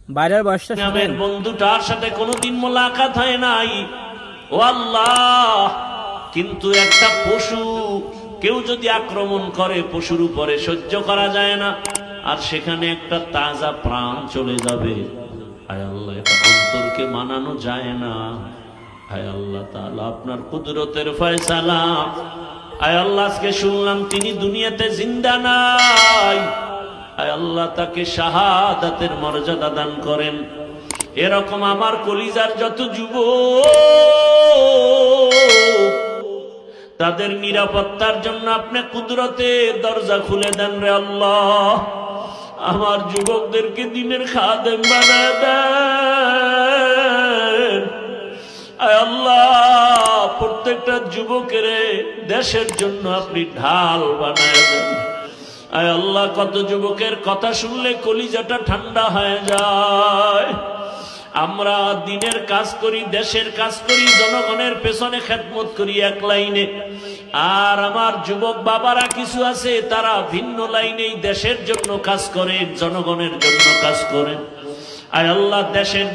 বাইরের বয়সটা নামের বন্ধুটার সাথে কোনোদিন মোলাকাত হয় নাই। ও আল্লাহ, কিন্তু একটা পশু কেউ যদি আক্রমণ করে পশুর উপরে সহ্য করা যায় না, আর সেখানে একটা তাজা প্রাণ চলে যাবে। আয় আল্লাহ, এটা অন্তরকে মানানো যায় না। আয় আল্লাহ তাআলা, আপনার কুদরতের ফয়সালা। আয় আল্লাহ, আজকে শুনলাম তিনি দুনিয়াতে জিন্দা নাই। আয় আল্লাহ, তাকে শাহাদাতের মর্যাদা দান করেন। এরকম আমার কলিজার যত যুবক, তাদের নিরাপত্তার জন্য আপনি কুদরতের দরজা খুলে দেন রে আল্লাহ। আমার যুবকদেরকে দিনের খাদেম বানায় দেন। আয় আল্লাহ, প্রত্যেকটা যুবকের দেশের জন্য আপনি ঢাল বানায় দেন। আয় আল্লাহ, কত যুবকের কথা শুনলে কলিজাটা ঠান্ডা হয়ে যায়। আমরা দিনের কাজ করি, দেশের কাজ করি, জনগণের পেছনে খেদমত করি এক লাইনে, আর আমার যুবক বাবারা কিছু আছে তারা ভিন্ন লাইনেই দেশের জন্য কাজ করেন, জনগণের জন্য কাজ করেন। আয় আল্লাহ, দেশের